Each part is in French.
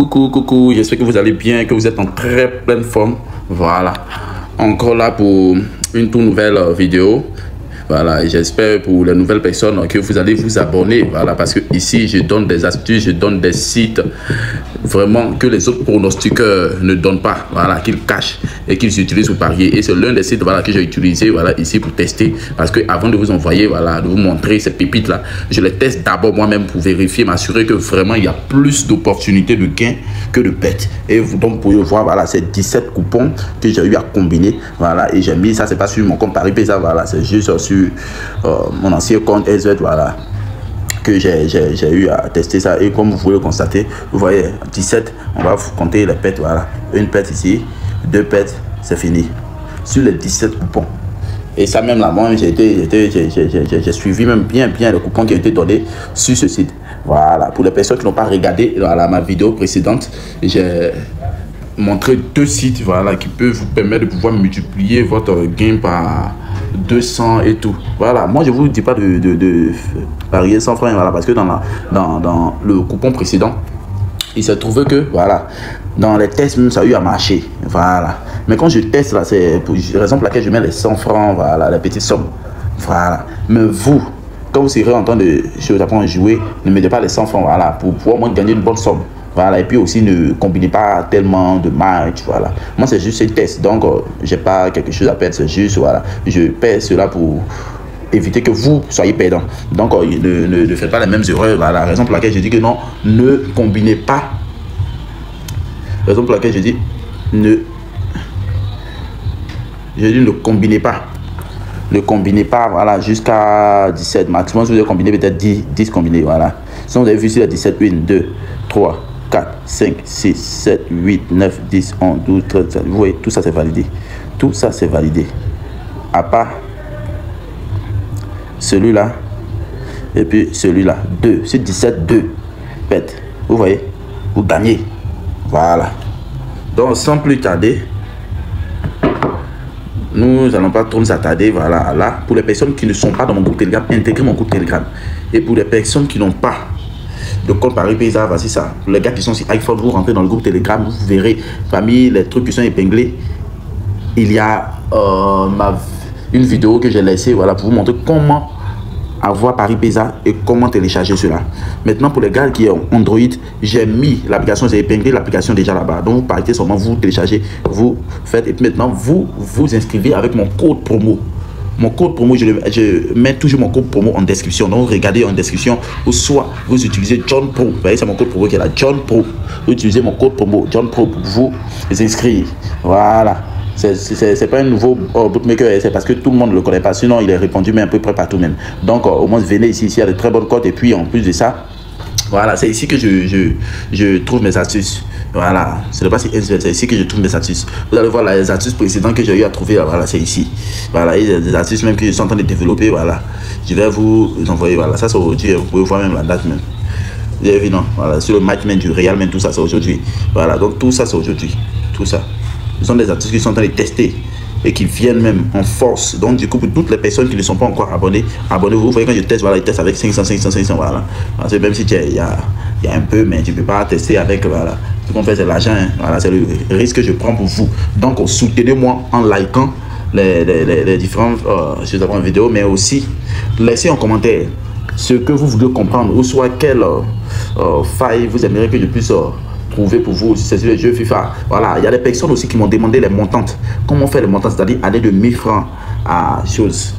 Coucou, j'espère que vous allez bien, que vous êtes en très pleine forme. Voilà, encore là pour une toute nouvelle vidéo. Voilà, et j'espère pour les nouvelles personnes que vous allez vous abonner. Voilà, parce que ici, je donne des astuces, je donne des sites vraiment que les autres pronostiqueurs ne donnent pas. Voilà, qu'ils cachent et qu'ils utilisent pour parier. Et c'est l'un des sites voilà, que j'ai utilisé voilà, ici pour tester. Parce que avant de vous envoyer, voilà, de vous montrer ces pépites-là, je les teste d'abord moi-même pour vérifier, m'assurer que vraiment il y a plus d'opportunités de gains que de bêtes. Et vous donc vous pouvez voir, voilà, c'est 17 coupons que j'ai eu à combiner. Voilà, et j'ai mis ça, c'est pas sur mon compte ParisPesa, voilà, c'est juste sur mon ancien compte SZ, voilà, que j'ai eu à tester ça. Et comme vous pouvez le constater, vous voyez 17, on va compter les pets. Voilà, une pète ici, deux pètes, c'est fini sur les 17 coupons. Et ça même là, moi j'ai suivi même bien les coupons qui ont été donnés sur ce site. Voilà, pour les personnes qui n'ont pas regardé voilà, ma vidéo précédente, j'ai montré deux sites voilà, qui peuvent vous permettre de pouvoir multiplier votre gain par 200 et tout. Voilà, moi je vous dis pas de parier sans frein, voilà, parce que dans le coupon précédent, il s'est trouvé que voilà, dans les tests même ça a eu à marcher. Voilà, mais quand je teste là, c'est pour la raison pour laquelle je mets les 100 francs, voilà, les petites sommes. Voilà, mais vous, quand vous serez en train de apprendre à jouer, ne mettez pas les 100 francs, voilà, pour pouvoir au moins gagner une bonne somme. Voilà, et puis aussi ne combinez pas tellement de matchs. Voilà, moi c'est juste un test, donc j'ai pas quelque chose à perdre, c'est juste voilà, je perds cela pour éviter que vous soyez perdant. Donc ne faites pas les mêmes erreurs. Voilà, la raison pour laquelle je dis que non, ne combinez pas. La raison pour laquelle je dis ne combinez pas. Ne combinez pas, voilà, jusqu'à 17 maximum. Si vous avez combiné peut-être 10 combinés, voilà. Si vous avez vu ici, 17, 1, 2, 3, 4, 5, 6, 7, 8, 9, 10, 11, 12, 13, 14. Vous voyez, tout ça c'est validé. Tout ça c'est validé. À part celui-là et puis celui-là. 2. C'est 17, 2. Pète. Vous voyez, vous gagnez. Voilà. Donc sans plus tarder, nous allons pas trop nous attarder. Voilà, là, pour les personnes qui ne sont pas dans mon groupe Telegram, intégrez mon groupe Telegram. Et pour les personnes qui n'ont pas de compte ParisPesa, voici ça. Pour les gars qui sont sur iPhone, vous rentrez dans le groupe Telegram, vous verrez parmi les trucs qui sont épinglés, il y a une vidéo que j'ai laissée voilà, pour vous montrer comment avoir ParisPesa et comment télécharger cela. Maintenant, pour les gars qui ont Android, j'ai mis l'application, j'ai épinglé l'application déjà là-bas. Donc, vous partez seulement, vous téléchargez, vous faites, et puis maintenant, vous vous inscrivez avec mon code promo. Mon code promo, je mets toujours mon code promo en description. Donc, regardez en description, ou soit vous utilisez John Pro. Vous voyez, c'est mon code promo qui est là, John Pro. Vous utilisez mon code promo, John Pro, pour vous inscrire. Voilà. C'est pas un nouveau bookmaker, c'est parce que tout le monde ne le connaît pas. Sinon, il est répandu, mais à peu près partout même. Donc, au moins, venez ici, il y a de très bonnes cotes. Et puis, en plus de ça, voilà, c'est ici que je trouve mes astuces. Voilà, ce n'est pas si c'est ici que je trouve mes astuces. Vous allez voir les astuces précédentes que j'ai eu à trouver. Voilà, c'est ici. Voilà, il y a des astuces même que je suis en train de développer. Voilà, je vais vous envoyer. Voilà, ça c'est aujourd'hui. Vous pouvez voir même la date même. Vous avez vu, non? Voilà, sur le match même du Real, même tout ça c'est aujourd'hui. Voilà, donc tout ça c'est aujourd'hui. Tout ça. Ce sont des artistes qui sont en train de tester et qui viennent même en force. Donc, du coup, pour toutes les personnes qui ne sont pas encore abonnées, abonnez-vous. Vous voyez, quand je teste, voilà, je teste avec 500, voilà. Parce que même si il y a un peu, mais tu ne peux pas tester avec, voilà. Ce qu'on fait, c'est l'argent, hein. Voilà, c'est le risque que je prends pour vous. Donc, soutenez-moi en likant les différentes vidéos, mais aussi, laissez en commentaire ce que vous voulez comprendre, ou soit quelle faille vous aimeriez que je puisse trouver pour vous. C'est sur les jeux FIFA. Voilà, il y a des personnes aussi qui m'ont demandé les montantes. Comment faire les montantes, c'est-à-dire aller de 1000 francs à chose,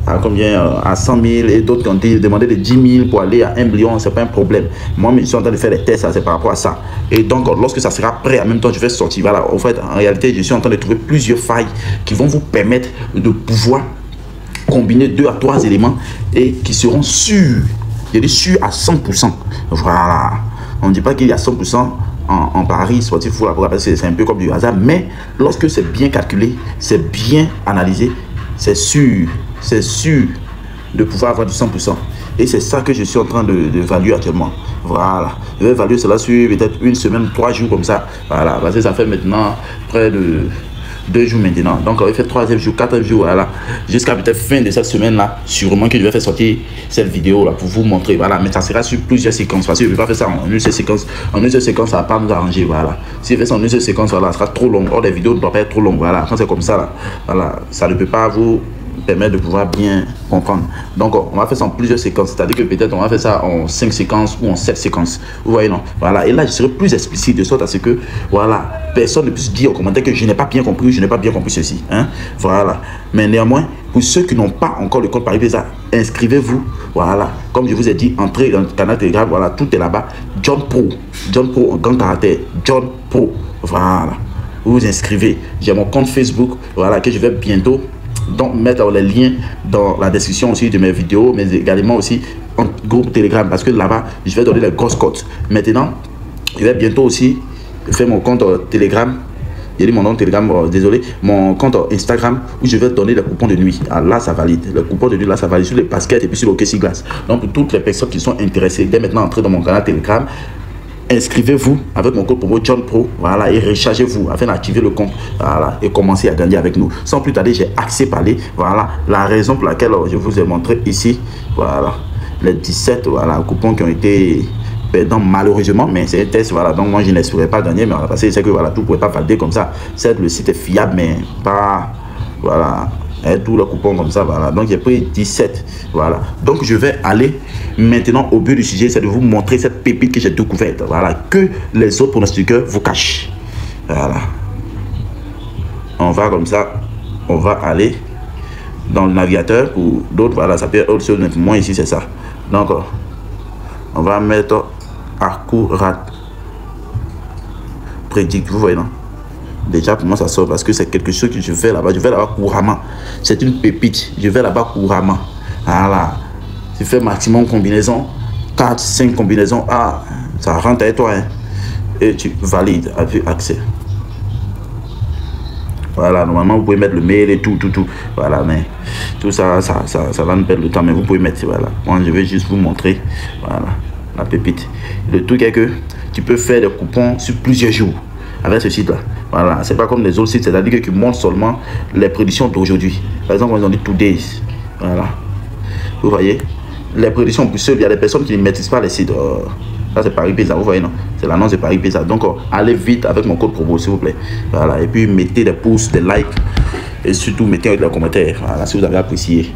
à combien, à 100 000, et d'autres qui ont demandé de 10 000 pour aller à 1 million. C'est pas un problème. Moi, je suis en train de faire des tests, c'est par rapport à ça. Et donc, lorsque ça sera prêt, en même temps, je vais sortir. Voilà, en fait, en réalité, je suis en train de trouver plusieurs failles qui vont vous permettre de pouvoir combiner 2 à 3 éléments et qui seront sûrs. Je dis sûrs à 100%. Voilà. On ne dit pas qu'il y a 100% en paris sportif, c'est un peu comme du hasard, mais lorsque c'est bien calculé, c'est bien analysé, c'est sûr de pouvoir avoir du 100%. Et c'est ça que je suis en train de valuer actuellement. Voilà, je vais évaluer cela sur peut-être une semaine, 3 jours comme ça. Voilà, parce que ça fait maintenant près de 2 jours maintenant. Donc, on va faire 3e jour, 4e jour, voilà. Jusqu'à peut-être fin de cette semaine-là, sûrement que je vais faire sortir cette vidéo-là pour vous montrer, voilà. Mais ça sera sur plusieurs séquences, parce que je ne vais pas faire ça en une seule séquence. En une seule séquence, ça ne va pas nous arranger, voilà. Si je fais ça en une seule séquence, voilà, ça sera trop long. Or, les vidéos ne doivent pas être trop longues, voilà. Quand c'est comme ça, là, voilà, ça ne peut pas vous permettre de pouvoir bien comprendre. Donc, on va faire ça en plusieurs séquences. C'est-à-dire que peut-être on va faire ça en 5 séquences ou en 7 séquences. Vous voyez, non? Voilà. Et là, je serai plus explicite de sorte à ce que, voilà, personne ne puisse dire au commentaire que je n'ai pas bien compris, je n'ai pas bien compris ceci. Hein? Voilà. Mais néanmoins, pour ceux qui n'ont pas encore le compte PariPayza, inscrivez-vous. Voilà. Comme je vous ai dit, entrez dans le canal Telegram. Voilà, tout est là-bas. John Pro. John Pro en grand caractère. John Pro. Voilà. Vous vous inscrivez. J'ai mon compte Facebook. Voilà, que je vais bientôt donc mettre les liens dans la description aussi de mes vidéos, mais également aussi en groupe Telegram, parce que là-bas je vais donner les grosses cotes. Maintenant je vais bientôt aussi faire mon compte Telegram, j'ai dit mon nom Telegram, désolé, mon compte Instagram, où je vais donner les coupons de nuit. Ah, là ça valide, le coupon de nuit là ça valide sur les baskets et puis sur le OKC Glass. Donc pour toutes les personnes qui sont intéressées, dès maintenant entrer dans mon canal Telegram, inscrivez-vous avec mon code promo John Pro, voilà, et rechargez-vous afin d'activer le compte, voilà, et commencer à gagner avec nous. Sans plus tarder, j'ai accès parler, voilà, la raison pour laquelle je vous ai montré ici, voilà, les 17, voilà, coupons qui ont été perdants malheureusement, mais c'est un test, voilà, donc moi je n'espérais pas gagner, mais parce que c'est que voilà, tout ne pouvait pas valider comme ça. Certes, le site est fiable, mais pas, voilà, et tout le coupon comme ça, voilà. Donc j'ai pris 17, voilà. Donc je vais aller maintenant au but du sujet, c'est de vous montrer cette pépite que j'ai découverte, voilà, que les autres pronostiqueurs vous cachent. Voilà. On va comme ça, on va aller dans le navigateur. Pour d'autres, voilà, ça peut être autre chose, mais pour moi ici c'est ça. Donc on va mettre accurate prédict, vous voyez, non? Déjà pour moi ça sort parce que c'est quelque chose que je fais là-bas. Je vais là-bas couramment. C'est une pépite. Je vais là-bas couramment. Voilà. Tu fais maximum combinaison. 4, 5 combinaisons. Ah, ça rentre avec toi. Hein. Et tu valides avec accès. Voilà. Normalement, vous pouvez mettre le mail et tout. Voilà. Mais tout ça, ça va nous perdre le temps. Mais vous pouvez mettre. Voilà. Moi, je vais juste vous montrer. Voilà. La pépite. Le truc est que tu peux faire des coupons sur plusieurs jours avec ce site là. Voilà, c'est pas comme les autres sites, c'est-à-dire que tu montres seulement les prédictions d'aujourd'hui. Par exemple, ils ont dit today's. Voilà, vous voyez les prédictions. Pour ceux, il y a des personnes qui ne maîtrisent pas les sites. Ça c'est PariPayza, vous voyez, non? C'est l'annonce de PariPayza. Donc allez vite avec mon code promo s'il vous plaît. Voilà, et puis mettez des pouces, des likes et surtout mettez des commentaires. Voilà, si vous avez apprécié.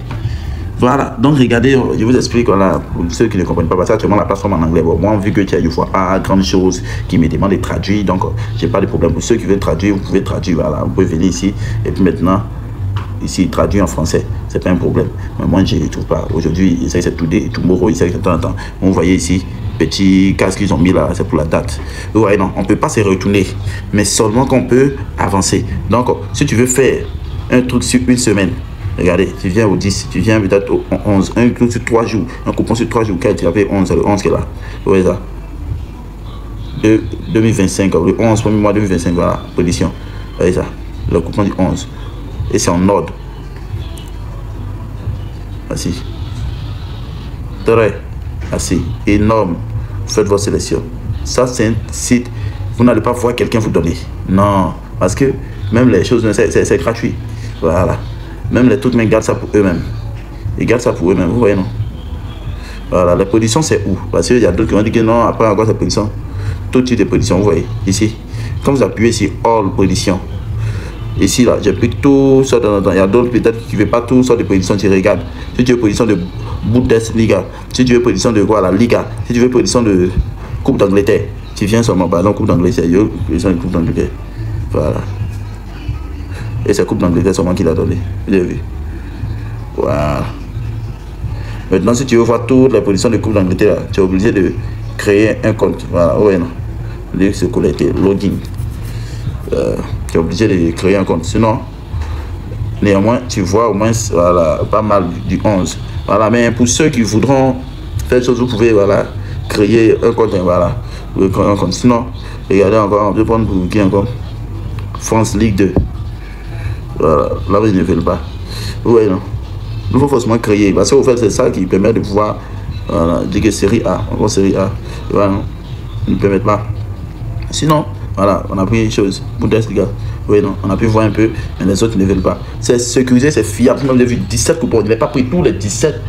Voilà, donc regardez, je vous explique, voilà, pour ceux qui ne comprennent pas, parce que actuellement la plateforme en anglais, bon, moi, vu que tu as une fois pas grande chose qui me demande de traduire, donc j'ai pas de problème. Pour ceux qui veulent traduire, vous pouvez traduire, voilà, vous pouvez venir ici, et puis maintenant, ici, traduire en français, c'est pas un problème. Mais moi, je ne trouve pas. Aujourd'hui, c'est today, tomorrow, c'est de temps en temps. Vous voyez ici, petit casque qu'ils ont mis là, c'est pour la date. Vous voyez, non, on ne peut pas se retourner, mais seulement qu'on peut avancer. Donc, si tu veux faire un truc sur une semaine, regardez, tu viens au 10, tu viens peut-être au 11, un coup sur 3 jours, un coupon sur 3 jours, tu as fait 11, c'est le 11 qui est là. Vous voyez ça? 2025, le 11, premier mois 2025, voilà, position. Vous voyez ça? Le coupon du 11. Et c'est en ordre. Assis. Très assis. Énorme. Faites votre sélection. Ça, c'est un site. Vous n'allez pas voir quelqu'un vous donner. Non. Parce que même les choses, c'est gratuit. Voilà. Même les trucs, mais ils gardent ça pour eux-mêmes. Ils gardent ça pour eux-mêmes, vous voyez, non? Voilà, la position, c'est où? Parce qu'il y a d'autres qui vont dire que non, après encore cette position. Tout type de position, vous voyez, ici. Quand vous appuyez ici, all position. Ici, là, j'ai pris tout ça dans le temps. Il y a d'autres, peut-être, qui ne veulent pas tout ça de position, tu regardes. Si tu veux position de Bundesliga, si tu veux position de quoi, la Liga, si tu veux position de Coupe d'Angleterre, tu viens seulement, par exemple, Coupe d'Angleterre, position de Coupe d'Angleterre. Voilà. Et c'est Coupe d'Angleterre seulement qui l'a donné. Vous avez vu? Voilà. Maintenant, si tu veux voir toutes les positions de Coupe d'Angleterre, tu es obligé de créer un compte. Voilà. Ouais, non. De se connecter, login. Tu es obligé de créer un compte. Sinon, néanmoins, tu vois au moins voilà, pas mal du 11. Voilà. Mais pour ceux qui voudront faire chose, vous pouvez voilà, créer un compte. Voilà. Vous créer un compte. Sinon, regardez encore, on peut prendre pour qui encore? France Ligue 2. Voilà, là, ils ne veulent pas. Vous voyez, non? Il faut forcément créer. Parce qu'au fait, c'est ça qui permet de pouvoir voilà, dire que série A, encore série A. Voilà, non? Ils ne permettent pas. Sinon, Voilà, on a pris une chose. Bundesliga. Oui, non, on a pu voir un peu, mais les autres ne veulent pas. C'est sécurisé, c'est fiable. Moi, j'ai vu 17 coupons. Je n'ai pas pris tous les 17.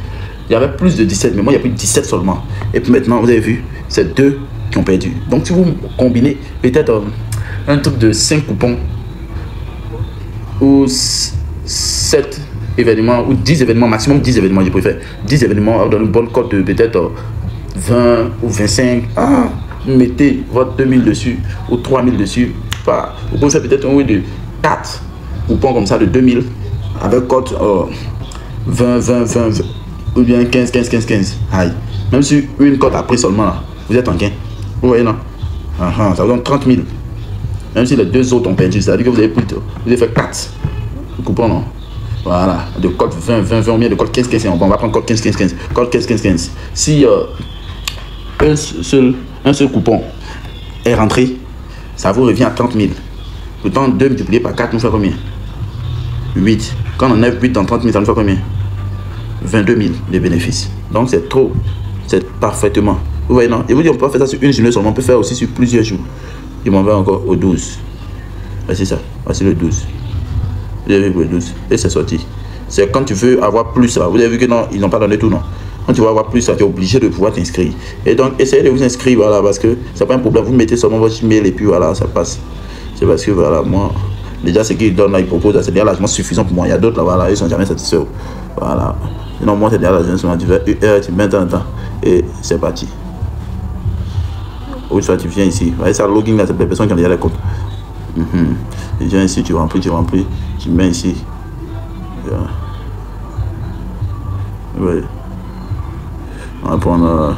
Il y avait plus de 17, mais moi, il y a pris 17 seulement. Et puis maintenant, vous avez vu, c'est 2 qui ont perdu. Donc, si vous combinez peut-être un truc de 5 coupons ou 7 événements ou 10 événements, maximum 10 événements, je préfère. 10 événements dans une bonne cote de peut-être 20 ou 25. Ah, mettez votre 2000 dessus ou 3000 dessus. Enfin, vous pouvez faire peut-être un oui de 4 coupons comme ça de 2000 avec cote 20, 20, 20, 20 ou bien 15, 15, 15, 15. Aïe. Même si une cote après seulement, là, vous êtes en gain. Vous voyez, non? Ça vous donne 30 000. Même si les 2 autres ont perdu, c'est-à-dire que vous avez fait 4 coupons, non? Voilà, de code 20, 20, 20, ou bien de code 15, 15, 15. On va prendre code 15, 15, 15. Code 15, 15, 15. Si un seul coupon est rentré, ça vous revient à 30 000. Pourtant, 2 multiplié par 4 nous fait combien? 8. Quand on enlève 8 dans 30 000, ça nous fait combien? 22 000 de bénéfices. Donc c'est trop. C'est parfaitement. Vous voyez, non? Et vous dites, on peut faire ça sur une journée seulement, on peut faire aussi sur plusieurs jours. Il m'en va encore au 12. C'est ça. Voici le 12. Vous avez vu le 12. Et c'est sorti. C'est quand tu veux avoir plus. Là. Vous avez vu que non, ils n'ont pas donné tout, non? Quand tu vas avoir plus, tu es obligé de pouvoir t'inscrire. Et donc, essayez de vous inscrire, voilà, parce que c'est pas un problème. Vous mettez seulement votre email et puis voilà, ça passe. C'est parce que voilà, moi, déjà, ce qu'ils donnent là, ils proposent, c'est déjà largement suffisant pour moi. Il y a d'autres là, voilà, ils sont jamais satisfaits. Voilà. Sinon, moi, c'est déjà largement, tu fais une heure, tu mets un temps et c'est parti. Ou soit tu viens ici. Vous voyez, ça, login là, c'est les personnes qui ont déjà les comptes. Tu viens ici, tu remplis, tu mets ici. Voilà. Oui. On va prendre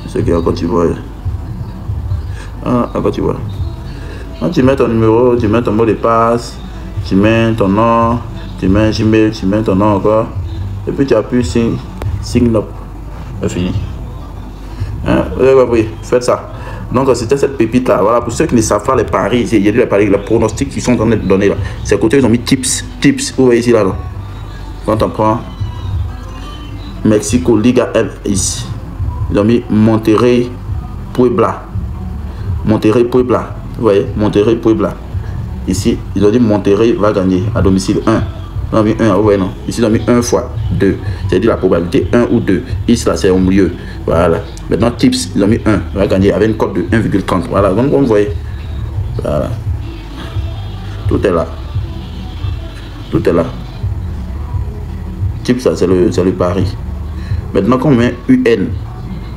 ce qu'il y a quand tu vois. Quand tu vois. Quand tu mets ton numéro, tu mets ton mot de passe, tu mets ton nom, tu mets un Gmail, tu mets ton nom encore. Et puis tu appuies sign up. C'est fini. Vous avez compris? Faites ça. Donc c'était cette pépite là. Voilà, pour ceux qui ne savent pas les paris, il y a des paris, les pronostics qui sont en train de donner là. C'est côté ils ont mis tips. Vous voyez ici là. Quand on prend Mexico Liga MX, ils ont mis Monterrey Puebla. Monterrey Puebla. Vous voyez, Monterrey Puebla. Ici, ils ont dit Monterrey va gagner à domicile 1. Ils ont mis 1, vous voyez non. Ici, ils ont mis 1 fois 2. C'est-à-dire la probabilité 1 ou 2. Ici, là, c'est au milieu. Voilà. Maintenant, tips, ils ont mis 1. Il va gagner avec une cote de 1,30. Voilà, donc vous voyez. Voilà. Tout est là. Tout est là. Tips, ça, c'est le pari. Maintenant, quand on met UN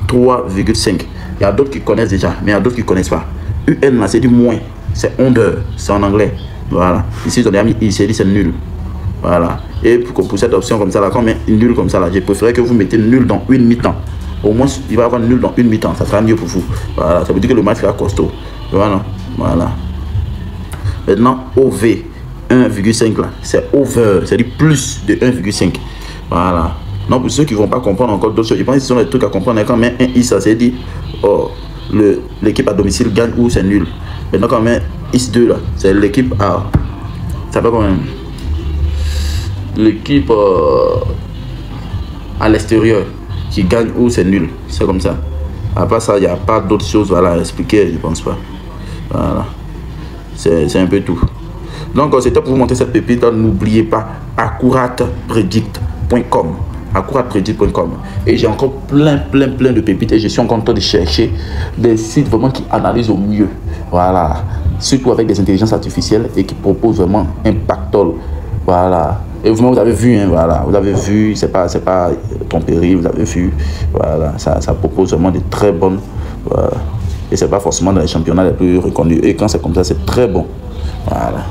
3,5, il y a d'autres qui connaissent déjà, mais il y a d'autres qui ne connaissent pas. UN, là, c'est du moins. C'est under. C'est en anglais. Voilà. Ici, ils ont mis I, c'est nul. Voilà. Et pour cette option comme ça, là, quand on met nul comme ça, là, j'ai préféré que vous mettez nul dans une mi-temps. Au moins, il va y avoir nul dans une mi-temps. Ça sera mieux pour vous. Voilà. Ça veut dire que le match sera costaud. Voilà. Voilà. Maintenant, OV 1,5 là. C'est over. C'est du plus de 1,5. Voilà. Non, pour ceux qui ne vont pas comprendre encore d'autres choses, je pense que ce sont les trucs à comprendre. Quand on met un I, ça c'est dit, oh, l'équipe à domicile gagne ou c'est nul. Maintenant, quand on met X2 là, c'est l'équipe à. Ça fait quand même. L'équipe à l'extérieur qui gagne ou c'est nul. C'est comme ça. À part ça, il n'y a pas d'autres choses voilà, à expliquer, je pense pas. Voilà. C'est un peu tout. Donc, c'était pour vous montrer cette pépite. N'oubliez pas, accuratpredict.com. accuratpredict.com. Et j'ai encore plein de pépites. Et je suis encore en train de chercher des sites vraiment qui analysent au mieux. Voilà. Surtout avec des intelligences artificielles et qui proposent vraiment un pactole. Voilà. Et vous avez vu, hein, voilà, vous avez vu, c'est pas tromperie, vous avez vu, voilà, ça propose vraiment de très bonnes, voilà. Et c'est pas forcément dans les championnats les plus reconnus. Et quand c'est comme ça, c'est très bon, voilà.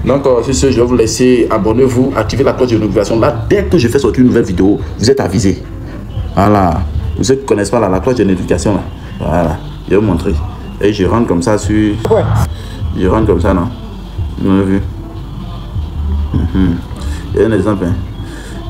Donc, sur ce, je vais vous laisser, abonnez-vous, activez la cloche de notification. Là, dès que je fais sortir une nouvelle vidéo, vous êtes avisés. Voilà. Pour ceux qui ne connaissent pas la cloche de notification, là, voilà, je vais vous montrer. Et je rentre comme ça sur, ouais. Je rentre comme ça, non, vous avez vu. Il y a un exemple, hein.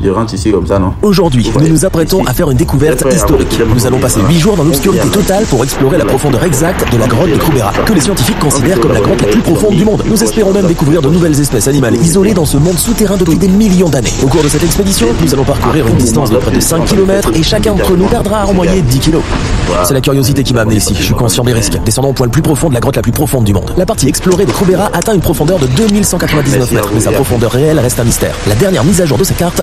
Je rentre ici comme ça, non? Aujourd'hui, nous nous apprêtons à faire une découverte historique. Nous allons passer 8 jours dans l'obscurité totale pour explorer la profondeur exacte de la grotte de Krubera, que les scientifiques considèrent comme la grotte la plus profonde du monde. Nous espérons même découvrir de nouvelles espèces animales isolées dans ce monde souterrain depuis des millions d'années. Au cours de cette expédition, nous allons parcourir une distance de près de 5 km et chacun d'entre nous perdra en moyenne 10 kg. Voilà. C'est la curiosité qui m'a amené ici. Je suis conscient des risques. Descendons au point le plus profond de la grotte la plus profonde du monde. La partie explorée des Krubera atteint une profondeur de 2199 mètres, mais sa profondeur réelle reste un mystère. La dernière mise à jour de ces cartes